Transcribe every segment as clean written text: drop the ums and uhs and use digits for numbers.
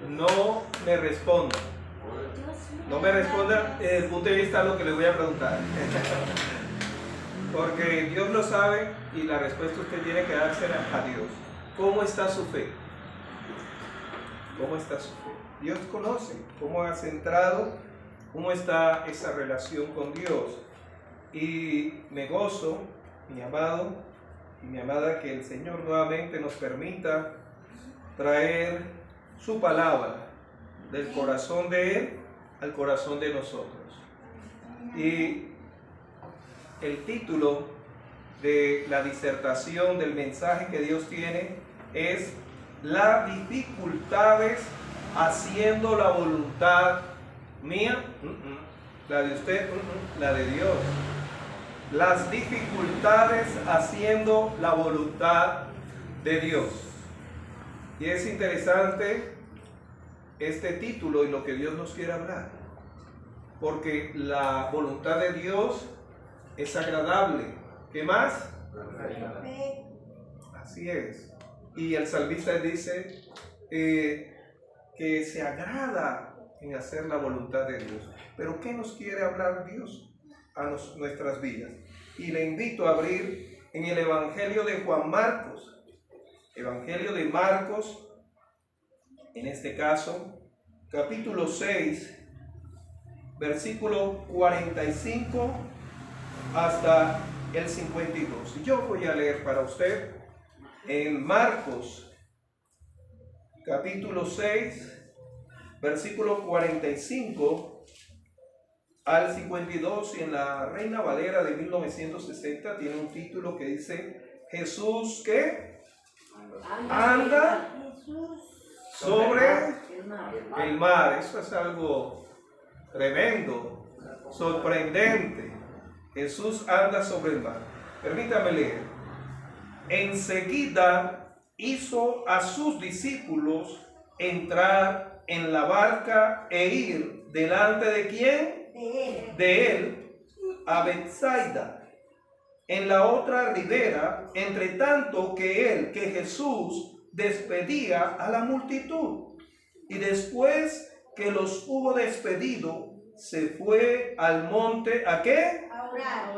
No me respondan. No me respondan desde el punto de vista de lo que les voy a preguntar. Porque Dios lo sabe y la respuesta usted tiene que dársela a Dios. ¿Cómo está su fe? ¿Cómo está su fe? Dios conoce cómo ha centrado, cómo está esa relación con Dios. Y me gozo, mi amado y mi amada, que el Señor nuevamente nos permita traer su palabra del corazón de Él al corazón de nosotros. Y el título de la disertación del mensaje que Dios tiene es las dificultades haciendo la voluntad mía, la de usted, la de Dios. Las dificultades haciendo la voluntad de Dios. Y es interesante este título y lo que Dios nos quiere hablar, porque la voluntad de Dios es agradable. ¿Qué más? Así es. Y el salmista dice que se agrada en hacer la voluntad de Dios. Pero ¿qué nos quiere hablar Dios a nuestras vidas? Y le invito a abrir en el Evangelio de Juan Marcos. Evangelio de Marcos, en este caso, capítulo 6, versículo 45 hasta el 52. Y yo voy a leer para usted en Marcos, capítulo 6, versículo 45 al 52, y en la Reina Valera de 1960 tiene un título que dice: Jesús, ¿qué? Anda sobre el mar. Eso es algo tremendo, sorprendente. Jesús anda sobre el mar. Permítame leer. Enseguida hizo a sus discípulos entrar en la barca e ir delante de ¿quién? De él a Betsaida, en la otra ribera, entre tanto que Jesús despedía a la multitud. Y después que los hubo despedido, se fue al monte, ¿a qué?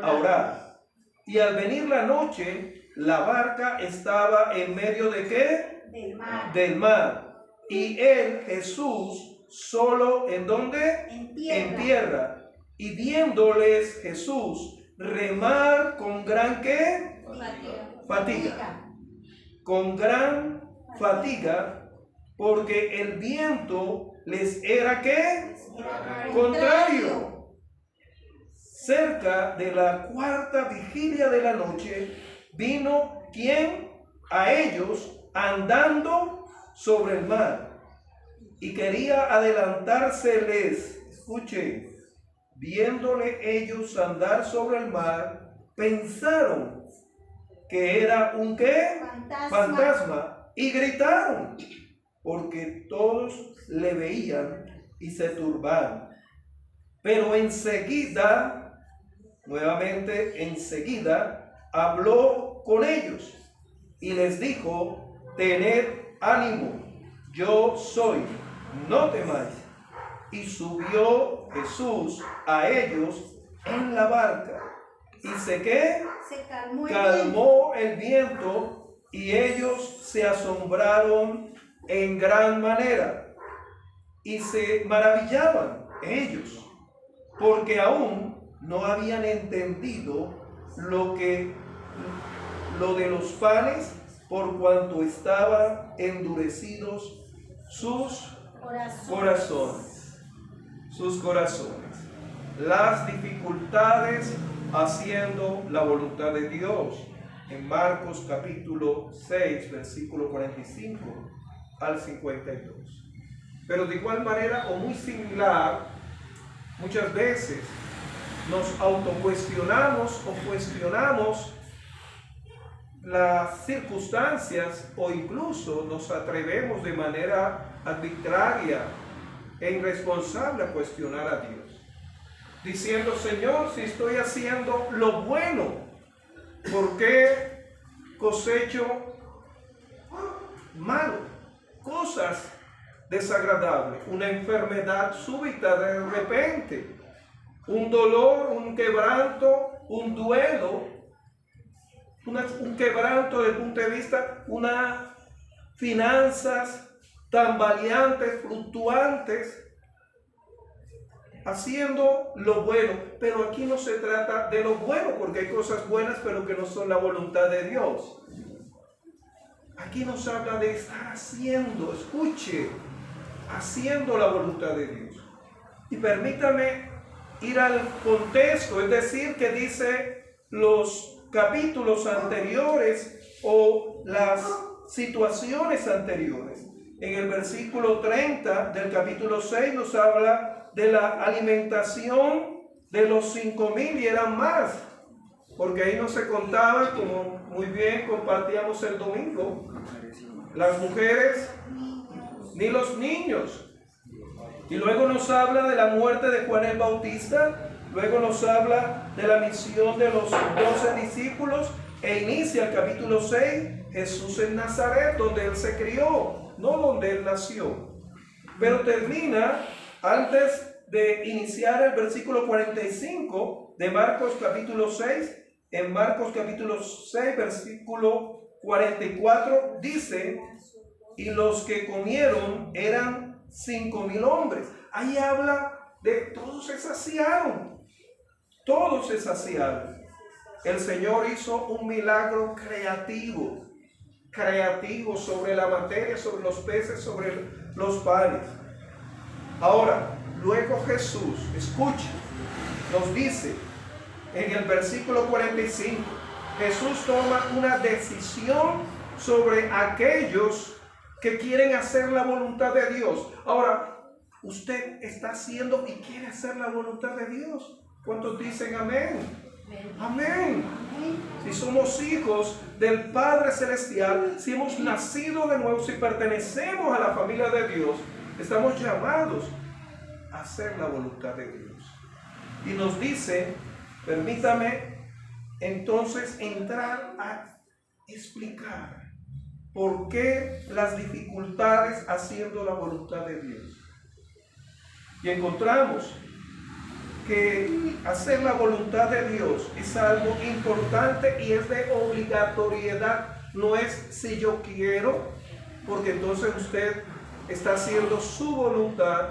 A orar. Y al venir la noche, la barca estaba en medio de ¿qué? Del mar. Y él, Jesús, solo, ¿en dónde? En tierra. Y viéndoles Jesús remar con gran ¿qué? Fatiga. Con gran fatiga, porque el viento les era ¿qué? Contrario. Cerca de la cuarta vigilia de la noche, vino ¿quién? A ellos andando sobre el mar, y quería adelantárseles. Escuchen, viéndole ellos andar sobre el mar, pensaron que era un ¿qué? Fantasma, y gritaron, porque todos le veían y se turbaron. Pero enseguida, nuevamente enseguida, habló con ellos y les dijo: tened ánimo, yo soy, no temáis. Y subió Jesús a ellos en la barca, y se calmó el viento, y ellos se asombraron en gran manera, y se maravillaban ellos, porque aún no habían entendido lo de los panes, por cuanto estaban endurecidos sus corazones. Sus corazones. Las dificultades haciendo la voluntad de Dios. En Marcos capítulo 6, versículo 45 al 52. Pero de igual manera o muy similar, muchas veces nos autocuestionamos o cuestionamos las circunstancias, o incluso nos atrevemos de manera arbitraria e irresponsable a cuestionar a Dios, diciendo: Señor, si estoy haciendo lo bueno, ¿por qué cosecho malo, cosas desagradables, una enfermedad súbita de repente, un dolor, un quebranto, un duelo, un quebranto desde el punto de vista, unas finanzas tambaleantes, fluctuantes, haciendo lo bueno. Pero aquí no se trata de lo bueno, porque hay cosas buenas, pero que no son la voluntad de Dios. Aquí nos habla de estar haciendo, escuche, haciendo la voluntad de Dios. Y permítame ir al contexto, es decir, que dice los capítulos anteriores o las situaciones anteriores. En el versículo 30 del capítulo 6 nos habla de la alimentación de los 5,000 y eran más, porque ahí no se contaba, como muy bien compartíamos el domingo, las mujeres ni los niños. Y luego nos habla de la muerte de Juan el Bautista, luego nos habla de la misión de los 12 discípulos e inicia el capítulo 6, Jesús en Nazaret, donde él se crió, no donde él nació. Pero termina, antes de iniciar el versículo 45 de Marcos capítulo 6, en Marcos capítulo 6, versículo 44, dice, y los que comieron eran 5,000 hombres. Ahí habla de todos se saciaron. Todos se saciaron. El Señor hizo un milagro creativo sobre la materia, sobre los peces, sobre los panes. Ahora, luego Jesús, escucha, nos dice en el versículo 45, Jesús toma una decisión sobre aquellos que quieren hacer la voluntad de Dios. Ahora, usted está haciendo y quiere hacer la voluntad de Dios. ¿Cuántos dicen amén? Amén. Si somos hijos del Padre Celestial, si hemos nacido de nuevo, si pertenecemos a la familia de Dios, estamos llamados a hacer la voluntad de Dios. Y nos dice, permítame entonces entrar a explicar por qué las dificultades haciendo la voluntad de Dios. Y encontramos que hacer la voluntad de Dios es algo importante y es de obligatoriedad. No es si yo quiero, porque entonces usted está haciendo su voluntad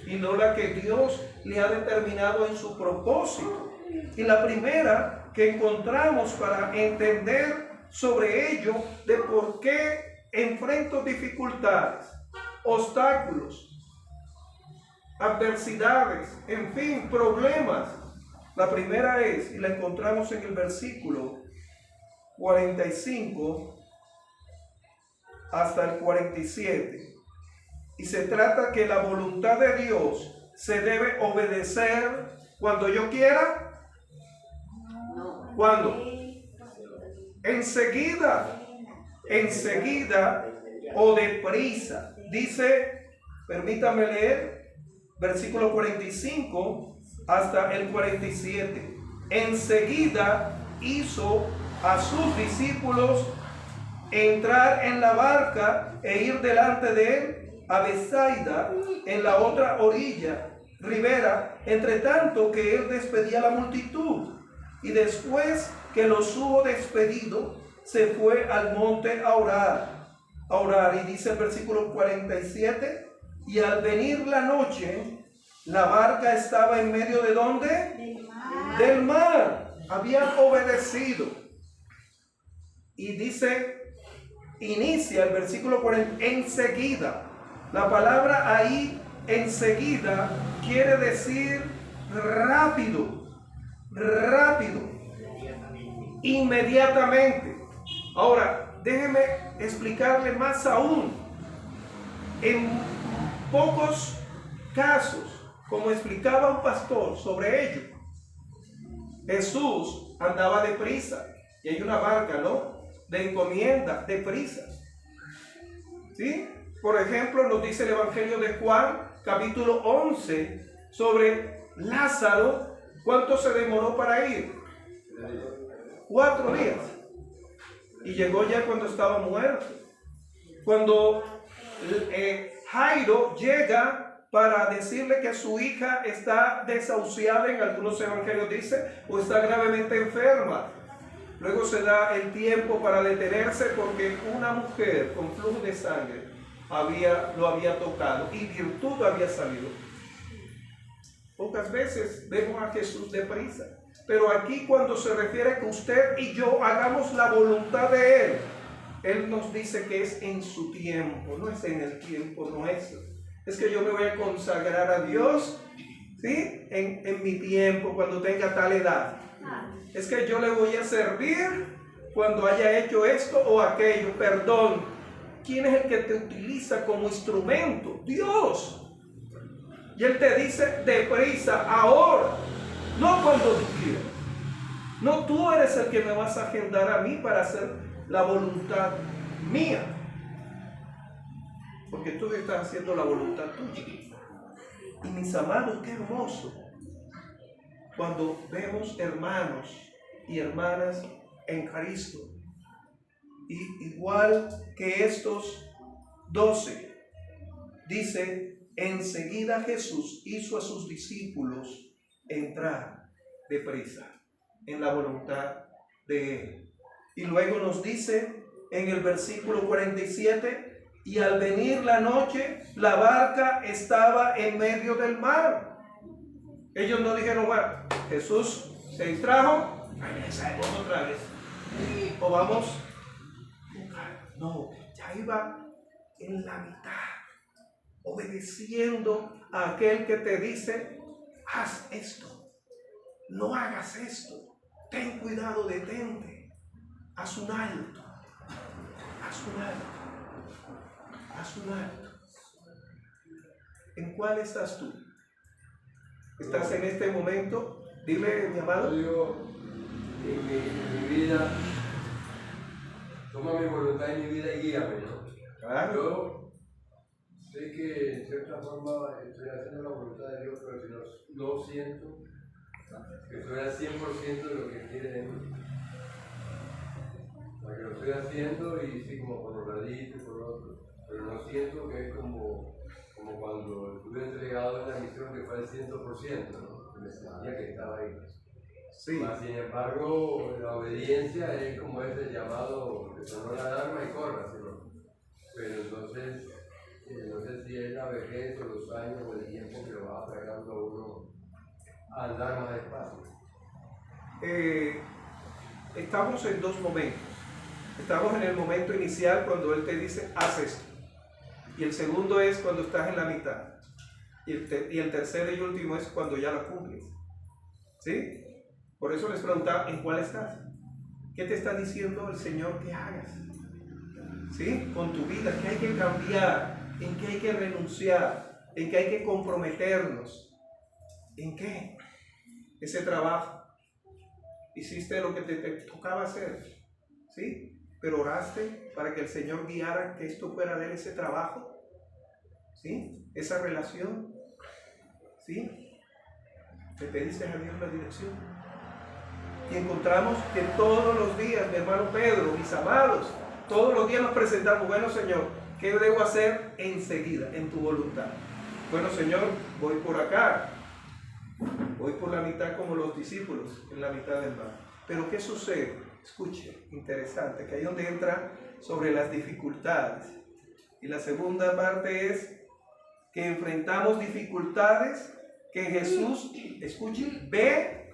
y no la que Dios le ha determinado en su propósito. Y la primera que encontramos para entender sobre ello, de por qué enfrento dificultades, obstáculos, adversidades, en fin, problemas. La primera es, y la encontramos en el versículo 45 hasta el 47. Y se trata que la voluntad de Dios se debe obedecer cuando yo quiera. ¿Cuándo? Enseguida o deprisa. Dice, permítame leer, versículo 45 hasta el 47. Enseguida hizo a sus discípulos entrar en la barca e ir delante de él a Betsaida, en la otra orilla, ribera, entre tanto que él despedía a la multitud. Y después que los hubo despedido, se fue al monte a orar. Y dice el versículo 47, y al venir la noche, la barca estaba en medio de ¿dónde? Del mar. Habían obedecido. Y dice, inicia el versículo 40, enseguida. La palabra ahí, enseguida, quiere decir rápido, inmediatamente. Ahora, déjeme explicarle más aún. En pocos casos, como explicaba un pastor sobre ello, Jesús andaba deprisa, y hay una barca, ¿no?, de encomienda, deprisa. ¿Sí? Por ejemplo, nos dice el Evangelio de Juan, capítulo 11, sobre Lázaro. ¿Cuánto se demoró para ir? 4 días. Y llegó ya cuando estaba muerto. Cuando Jairo llega para decirle que su hija está desahuciada, en algunos evangelios dice, o está gravemente enferma. Luego se da el tiempo para detenerse porque una mujer con flujo de sangre lo había tocado y virtud había salido. Pocas veces vemos a Jesús deprisa, pero aquí cuando se refiere que usted y yo hagamos la voluntad de Él, Él nos dice que es en su tiempo, no es en el tiempo nuestro. Es que yo me voy a consagrar a Dios, ¿sí? En mi tiempo, cuando tenga tal edad. Es que yo le voy a servir cuando haya hecho esto o aquello. Perdón, ¿quién es el que te utiliza como instrumento? Dios. Y Él te dice deprisa, ahora, no cuando tú quieras. No, tú eres el que me vas a agendar a mí para hacer la voluntad mía. Porque tú estás haciendo la voluntad tuya. Y mis amados, qué hermoso cuando vemos hermanos y hermanas en Cristo. Y igual que estos 12, dice, enseguida Jesús hizo a sus discípulos entrar deprisa en la voluntad de Él. Y luego nos dice en el versículo 47, y al venir la noche, la barca estaba en medio del mar. Ellos no dijeron, bueno, Jesús se distrajo, regresemos otra vez. O vamos, no, ya iba en la mitad, obedeciendo a aquel que te dice, haz esto, no hagas esto, ten cuidado, detente, haz un alto, haz un alto. Haz un alto. ¿En cuál estás tú? ¿Estás en este momento? Dile, mi amado. Yo en mi vida, toma mi voluntad en mi vida y guíame, ¿no? Claro. Yo sé que en cierta forma estoy haciendo la voluntad de Dios, pero si no siento que estoy al 100% de lo que quiere de mí. O sea, que lo estoy haciendo y sí, como por un ladito y por otro. Pero no siento que es como cuando estuve entregado en la misión que fue al 100%, ¿no? Me sentía que estaba ahí. Sí. Mas, sin embargo, la obediencia es como ese llamado que sonó la alarma y corra, ¿no? Pero entonces, no sé si es la vejez o los años o el tiempo que lo va apagando a uno a andar más despacio. Estamos en dos momentos. Estamos en el momento inicial cuando Él te dice, haz esto. Y el segundo es cuando estás en la mitad. Y el tercero y último es cuando ya lo cumples. ¿Sí? Por eso les preguntaba, ¿en cuál estás? ¿Qué te está diciendo el Señor que hagas? ¿Sí? Con tu vida, ¿qué hay que cambiar? ¿En qué hay que renunciar? ¿En qué hay que comprometernos? ¿En qué? Ese trabajo. Hiciste lo que te tocaba hacer. ¿Sí? Pero oraste para que el Señor guiara que esto fuera de ese trabajo. ¿Sí? Esa relación. ¿Sí? Le pediste a Dios la dirección. Y encontramos que todos los días, mi hermano Pedro, mis amados, todos los días nos presentamos, bueno Señor, ¿qué debo hacer enseguida en tu voluntad? Bueno Señor, voy por acá. Voy por la mitad como los discípulos, en la mitad del mar. Pero ¿qué sucede? Escuche, interesante, que ahí donde entra sobre las dificultades. Y la segunda parte es que enfrentamos dificultades que Jesús, escuche, ve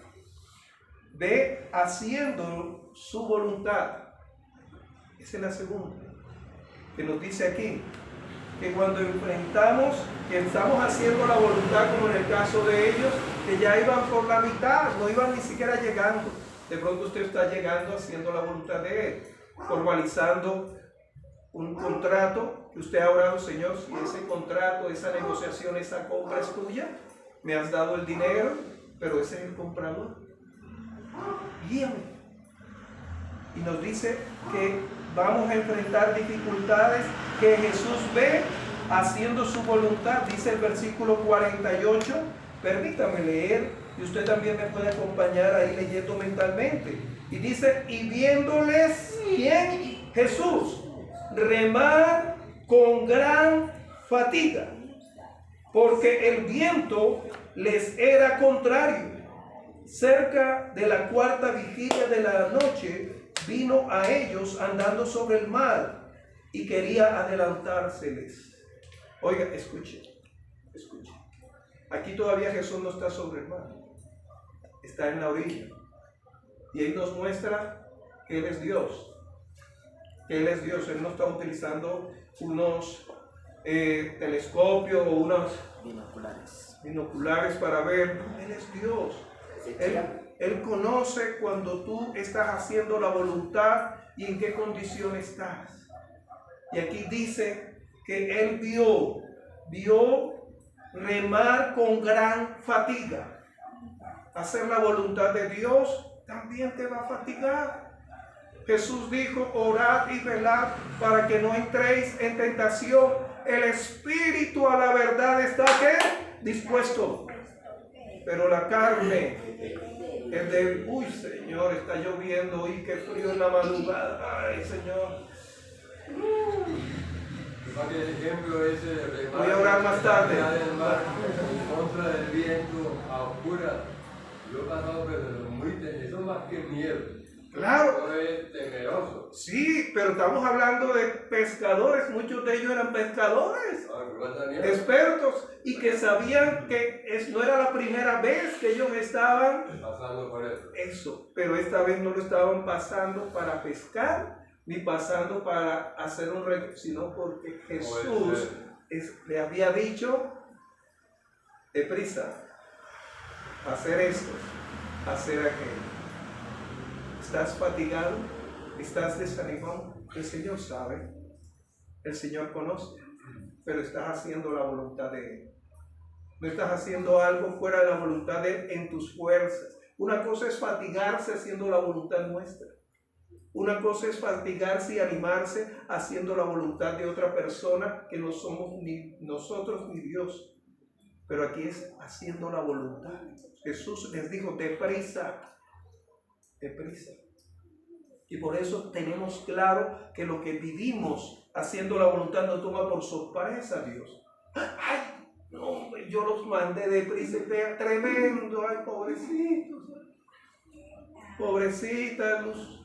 haciendo su voluntad. Esa es la segunda, que nos dice aquí, que cuando enfrentamos, que estamos haciendo la voluntad, como en el caso de ellos, que ya iban por la mitad, no iban ni siquiera llegando. De pronto usted está llegando haciendo la voluntad de Él, formalizando un contrato que usted ha orado, Señor, si ese contrato, esa negociación, esa compra es tuya, me has dado el dinero, pero ese es el comprador. Guíame. Y nos dice que vamos a enfrentar dificultades que Jesús ve haciendo su voluntad. Dice el versículo 48, permítame leer, y usted también me puede acompañar ahí leyendo mentalmente. Y dice, y viéndoles, ¿quién? Jesús, remar con gran fatiga, porque el viento les era contrario. Cerca de la cuarta vigilia de la noche, vino a ellos andando sobre el mar y quería adelantárseles. Oiga, escuche. Aquí todavía Jesús no está sobre el mar, está en la orilla. Y Él nos muestra que Él es Dios. Él no está utilizando unos telescopios o unos binoculares para ver. Él es Dios. Él conoce cuando tú estás haciendo la voluntad y en qué condición estás. Y aquí dice que Él vio remar con gran fatiga. Hacer la voluntad de Dios también te va a fatigar. Jesús dijo: orad y velad para que no entréis en tentación. El espíritu a la verdad está ¿qué? Dispuesto, pero la carne es débil. Uy, Señor, está lloviendo y qué frío en la madrugada. Ay, Señor. El ejemplo ese de remar, voy a orar más tarde. En contra del viento, a oscuras. Yo he pasado, pero eso más que miedo. Claro. Eso es temeroso. Sí, pero estamos hablando de pescadores. Muchos de ellos eran pescadores, expertos, y que sabían que no era la primera vez que ellos estaban pasando por eso. Pero esta vez no lo estaban pasando para pescar, ni pasando para hacer un reto, sino porque Jesús le había dicho: deprisa, hacer esto, hacer aquello. ¿Estás fatigado? ¿Estás desanimado? El Señor sabe, el Señor conoce, pero estás haciendo la voluntad de Él. No estás haciendo algo fuera de la voluntad de Él en tus fuerzas. Una cosa es fatigarse haciendo la voluntad nuestra. Una cosa es fatigarse y animarse haciendo la voluntad de otra persona que no somos ni nosotros ni Dios. Pero aquí es haciendo la voluntad. Jesús les dijo: deprisa. Y por eso tenemos claro que lo que vivimos haciendo la voluntad nos toma por sorpresa a Dios. ¡Ay! No, yo los mandé deprisa, tremendo. ¡Ay, pobrecitos! Pobrecita Luz,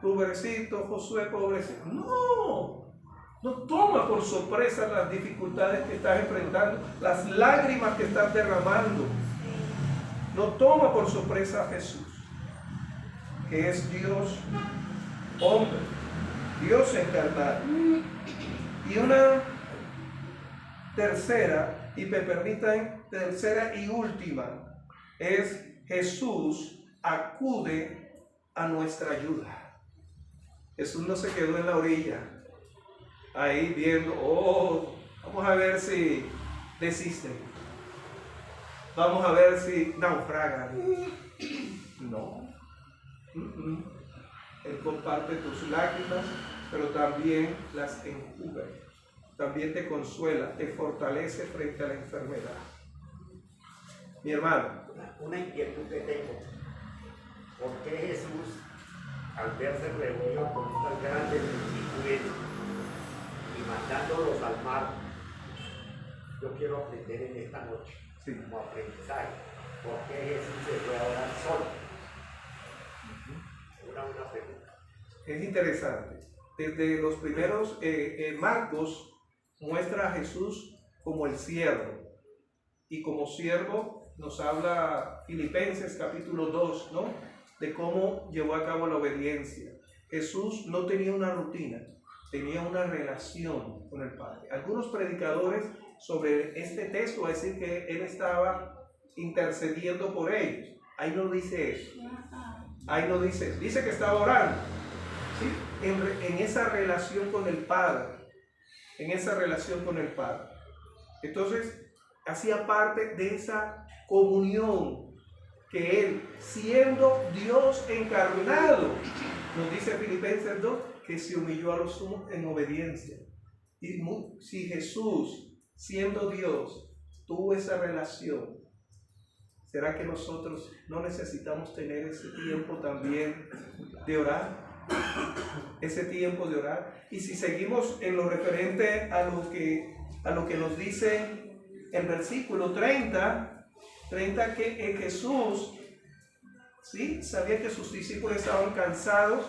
pobrecito Josué, pobrecito. No toma por sorpresa las dificultades que estás enfrentando, las lágrimas que estás derramando. No toma por sorpresa a Jesús, que es Dios hombre, Dios encarnado. Y una tercera, y me permitan, tercera y última, es Jesús acude a nuestra ayuda. Jesús no se quedó en la orilla, ahí viendo, vamos a ver si desisten, vamos a ver si naufragan. No. Él comparte tus lágrimas, pero también las enjuga. También te consuela, te fortalece frente a la enfermedad. Mi hermano. Una inquietud que tengo. ¿Por qué Jesús, al verse reunido con estas grandes multitudes y mandándolos al mar, yo quiero aprender en esta noche, como aprendizaje, por qué Jesús se fue a orar solo? Una pregunta. Es interesante. Desde los primeros, Marcos muestra a Jesús como el siervo. Y como siervo nos habla Filipenses capítulo 2, ¿no? De cómo llevó a cabo la obediencia. Jesús no tenía una rutina, tenía una relación con el Padre. Algunos predicadores sobre este texto van a decir que Él estaba intercediendo por ellos. Ahí no dice eso. Ahí no dice eso. Dice que estaba orando. ¿Sí? En esa relación con el Padre. En esa relación con el Padre. Entonces, hacía parte de esa comunión que Él, siendo Dios encarnado, nos dice Filipenses 2, que se humilló a los sumos en obediencia. Y si Jesús, siendo Dios, tuvo esa relación, ¿será que nosotros no necesitamos tener ese tiempo también de orar? ese tiempo de orar. Y si seguimos en lo referente a lo que nos dice el versículo 30 que Jesús, ¿sí?, sabía que sus discípulos estaban cansados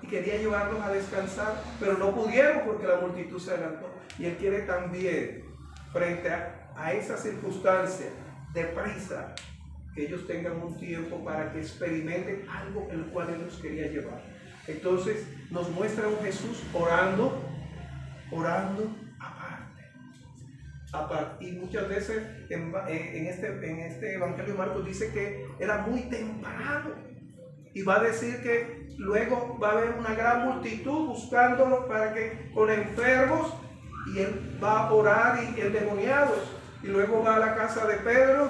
y quería llevarlos a descansar, pero no pudieron porque la multitud se adelantó. Y Él quiere también, frente a esa circunstancia de prisa, que ellos tengan un tiempo para que experimenten algo el cual Él los quería llevar. Entonces nos muestra un Jesús orando aparte. Y muchas veces en este Evangelio de Marcos dice que era muy temprano. Y va a decir que luego va a haber una gran multitud buscándolo para que con enfermos, y Él va a orar y endemoniados. Y luego va a la casa de Pedro,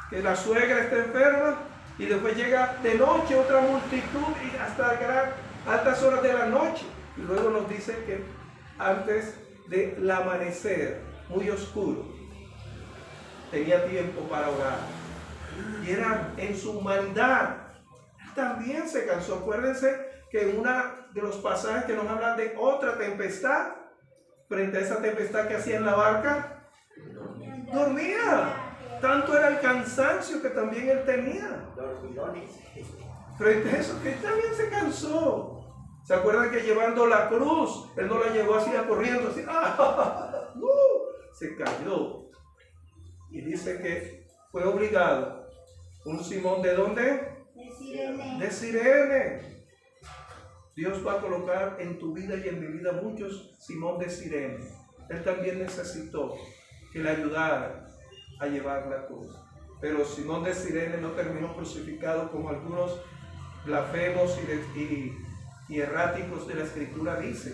que la suegra está enferma, y después llega de noche otra multitud y hasta altas horas de la noche. Y luego nos dice que antes del amanecer, muy oscuro, tenía tiempo para orar. Y era en su humanidad. Él también se cansó. Acuérdense que en uno de los pasajes que nos habla de otra tempestad, frente a esa tempestad que hacía en la barca, dormía. Tanto era el cansancio que también él tenía. Frente a eso, que él también se cansó. ¿Se acuerdan que llevando la cruz, él no la llevó así corriendo, así, se cayó? Y dice que fue obligado. Un Simón, ¿de dónde? De Cirene. De Cirene. Dios va a colocar en tu vida y en mi vida muchos Simón de Cirene. Él también necesitó que le ayudara a llevar la cruz. Pero Simón de Cirene no terminó crucificado como algunos blasfemos y erráticos de la Escritura dicen,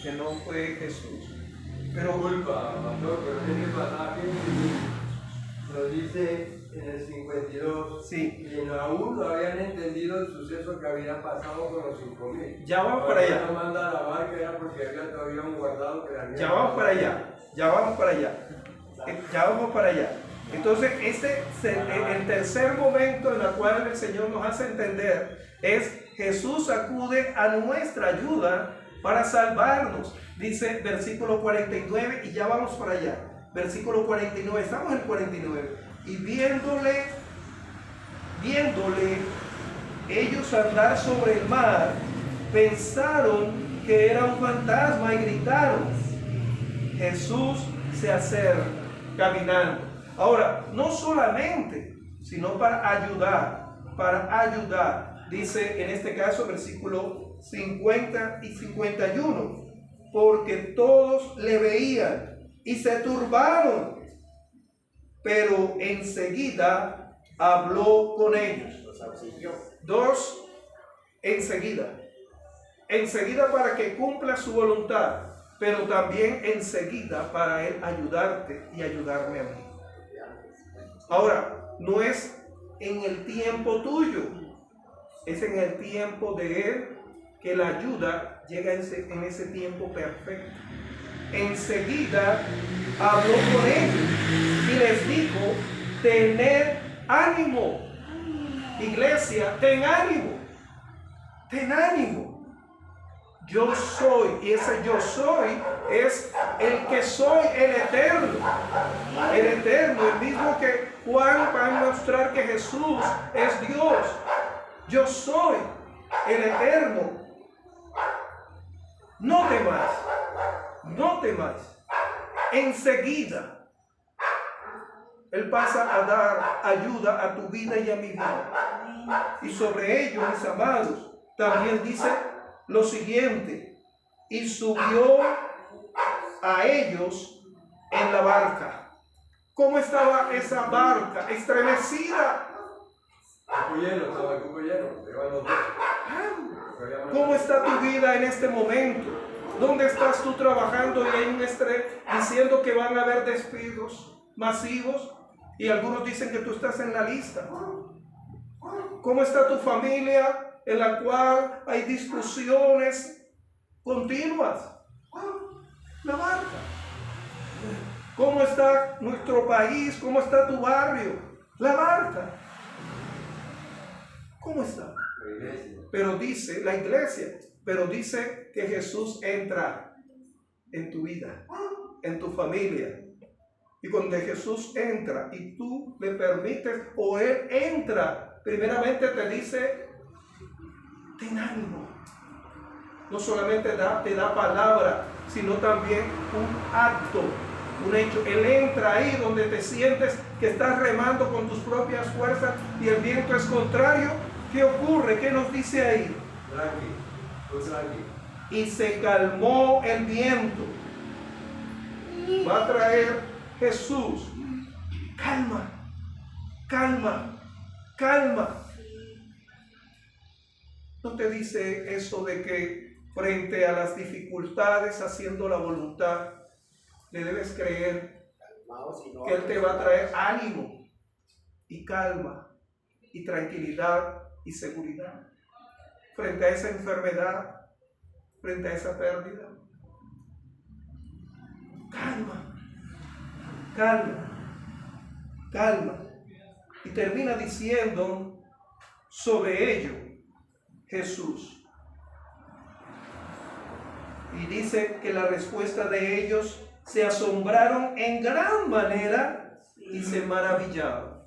que no fue Jesús. Pero culpa, pastor, pero en el pasaje nos dice en el 52, sí, y aún no habían entendido el suceso que había pasado con los 5,000. Ya vamos para allá. No manda a la barca era porque había todavía un guardado que había. Ya vamos para allá. Entonces, el tercer momento en el cual el Señor nos hace entender es Jesús acude a nuestra ayuda para salvarnos. Dice versículo 49, y ya vamos para allá. Versículo 49, estamos en el 49. Y viéndole ellos andar sobre el mar, pensaron que era un fantasma y gritaron. Jesús se acerca caminando. Ahora, no solamente, sino para ayudar. Dice en este caso, versículo 50 y 51, porque todos le veían y se turbaron, pero enseguida habló con ellos. Dos, enseguida para que cumpla su voluntad, pero también enseguida para Él ayudarte y ayudarme a mí. Ahora, no es en el tiempo tuyo, es en el tiempo de Él que la ayuda llega en ese tiempo perfecto. Enseguida habló con ellos y les dijo, tened ánimo. Iglesia, ten ánimo. Yo soy, y ese yo soy es el que soy, el eterno, el mismo que Juan va a mostrar que Jesús es Dios. Yo soy el eterno. No temas. Enseguida Él pasa a dar ayuda a tu vida y a mi vida. Y sobre ello, mis amados, también dice lo siguiente: y subió a ellos en la barca. ¿Cómo estaba esa barca? Estremecida. ¿Cómo está tu vida en este momento? ¿Dónde estás tú trabajando y hay un estrés diciendo que van a haber despidos masivos? Y algunos dicen que tú estás en la lista. ¿Cómo está tu familia en la cual hay discusiones continuas? La barca. ¿Cómo está nuestro país? ¿Cómo está tu barrio? La barca. ¿Cómo está? La iglesia. pero dice, la iglesia, pero dice que Jesús entra en tu vida, en tu familia. Y cuando Jesús entra y tú le permites, o Él entra, primeramente te dice, ten ánimo. No solamente te da palabra, sino también un acto, un hecho. Él entra ahí donde te sientes que estás remando con tus propias fuerzas y el viento es contrario. ¿Qué ocurre? ¿Qué nos dice ahí? Tranqui. Y se calmó el viento. Va a traer Jesús calma, calma, calma. ¿No te dice eso de que frente a las dificultades, haciendo la voluntad, le debes creer que Él te va a traer ánimo y calma y tranquilidad y seguridad frente a esa enfermedad, frente a esa pérdida? Calma, calma, calma. Y termina diciendo sobre ello Jesús. Y dice que la respuesta de ellos, se asombraron en gran manera y se maravillaron.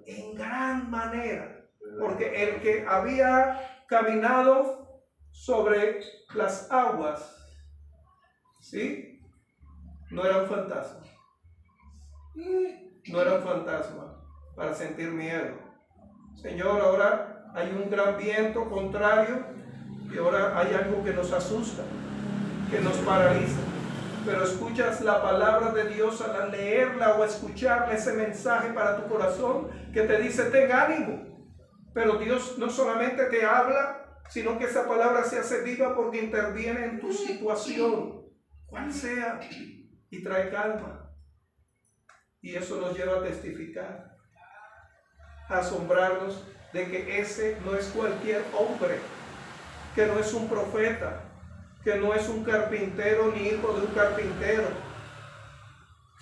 En gran manera. Porque el que había caminado sobre las aguas, ¿sí? No era un fantasma. No era un fantasma para sentir miedo. Señor, ahora hay un gran viento contrario y ahora hay algo que nos asusta, que nos paraliza. Pero escuchas la palabra de Dios al leerla o escucharle, ese mensaje para tu corazón que te dice ten ánimo. Pero Dios no solamente te habla, sino que esa palabra se hace viva porque interviene en tu situación, cual sea, y trae calma. Y eso nos lleva a testificar, a asombrarnos de que ese no es cualquier hombre, que no es un profeta, que no es un carpintero ni hijo de un carpintero,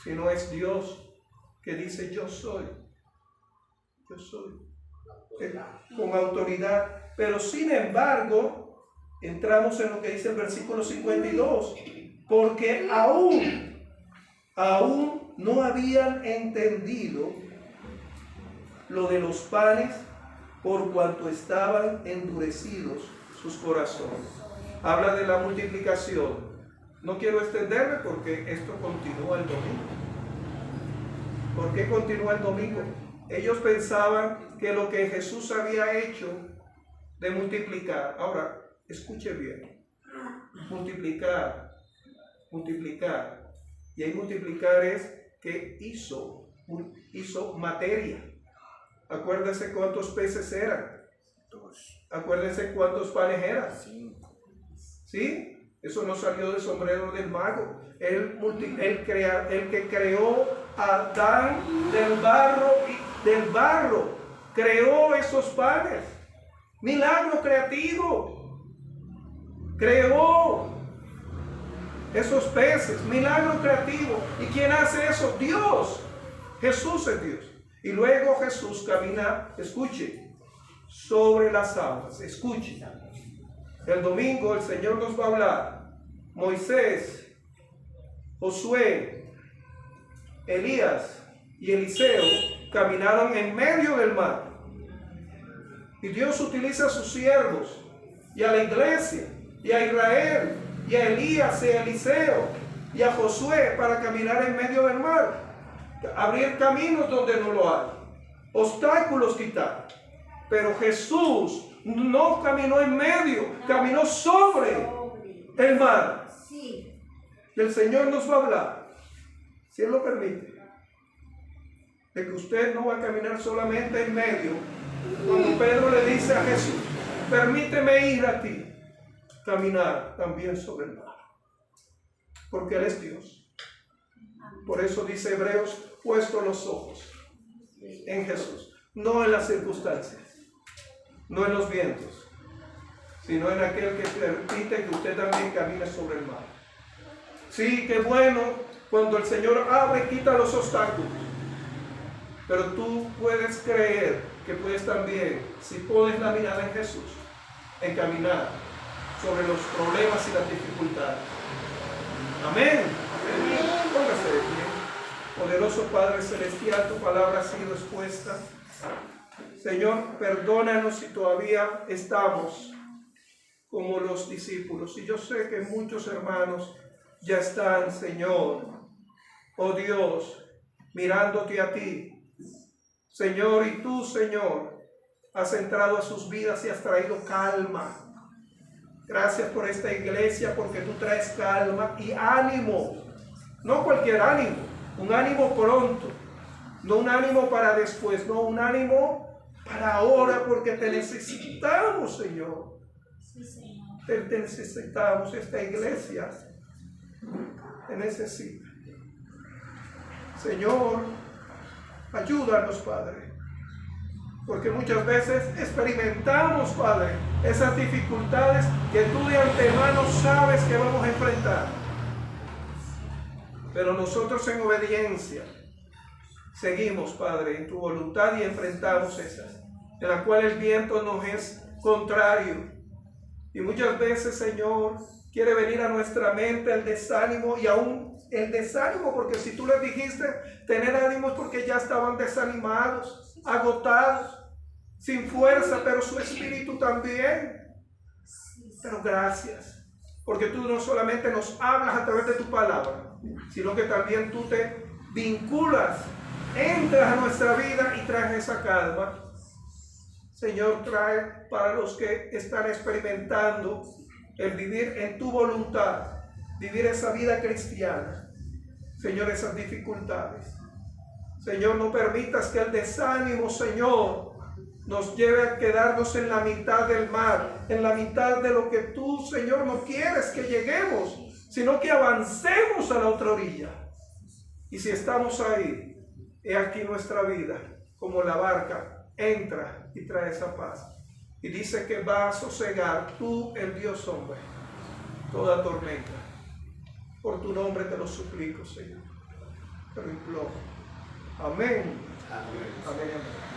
sino es Dios que dice yo soy, con autoridad. Pero sin embargo, entramos en lo que dice el versículo 52, porque aún no habían entendido lo de los panes por cuanto estaban endurecidos sus corazones. Habla de la multiplicación. No quiero extenderme porque esto continúa el domingo. ¿Por qué continúa el domingo? Ellos pensaban que lo que Jesús había hecho de multiplicar. Ahora, escuche bien. Multiplicar. Y ahí multiplicar es que hizo materia. Acuérdense cuántos peces eran. 2. Acuérdense cuántos panes eran. 5. ¿Sí? Eso no salió del sombrero del mago. El que creó a Adán del barro, creó esos panes. Milagro creativo. Creó esos peces. Milagro creativo. ¿Y quién hace eso? Dios. Jesús es Dios. Y luego Jesús camina, escuche, sobre las aguas. Escuche. El domingo el Señor nos va a hablar. Moisés, Josué, Elías y Eliseo caminaron en medio del mar. Y Dios utiliza a sus siervos y a la iglesia y a Israel y a Elías y a Eliseo y a Josué para caminar en medio del mar. Abrir caminos donde no lo hay. Obstáculos quitar. Pero Jesús no caminó en medio, caminó sobre el mar. Y el Señor nos va a hablar, si Él lo permite, de que usted no va a caminar solamente en medio. Cuando Pedro le dice a Jesús, permíteme ir a ti, caminar también sobre el mar. Porque Él es Dios. Por eso dice Hebreos, puesto los ojos en Jesús, no en las circunstancias, no en los vientos, sino en aquel que permite que usted también camine sobre el mar. Sí, qué bueno cuando el Señor abre y quita los obstáculos, pero tú puedes creer que puedes también, si pones la mirada en Jesús, encaminar sobre los problemas y las dificultades. Amén. Póngase de pie. Poderoso Padre Celestial, tu palabra ha sido expuesta. Señor, perdónanos si todavía estamos como los discípulos. Y yo sé que muchos hermanos ya están, Señor, oh Dios, mirándote a ti. Señor, y tú, Señor, has entrado a sus vidas y has traído calma. Gracias por esta iglesia, porque tú traes calma y ánimo. No cualquier ánimo, un ánimo pronto. No un ánimo para después, no un ánimo para ahora, porque te necesitamos, Señor. Sí, Señor. Te necesitamos, esta iglesia te necesita. Señor, ayúdanos, Padre, porque muchas veces experimentamos, Padre, esas dificultades que tú de antemano sabes que vamos a enfrentar. Pero nosotros en obediencia seguimos, Padre, en tu voluntad y enfrentamos esas, en la cual el viento nos es contrario. Y muchas veces, Señor, quiere venir a nuestra mente el desánimo, y aún el desánimo, porque si tú les dijiste tener ánimo es porque ya estaban desanimados, agotados, sin fuerza, pero su espíritu también. Pero gracias, porque tú no solamente nos hablas a través de tu palabra, sino que también tú te vinculas, entras a nuestra vida y traes esa calma. Señor, trae para los que están experimentando el vivir en tu voluntad, vivir esa vida cristiana. Señor, esas dificultades. Señor, no permitas que el desánimo, Señor, nos lleve a quedarnos en la mitad del mar, en la mitad de lo que tú, Señor, no quieres que lleguemos, sino que avancemos a la otra orilla. Y si estamos ahí, he aquí nuestra vida, como la barca, entra y trae esa paz. Y dice que va a sosegar tú, el Dios hombre, toda tormenta. Por tu nombre te lo suplico, Señor. Te lo imploro. Amén. Amén. Amén. Amén.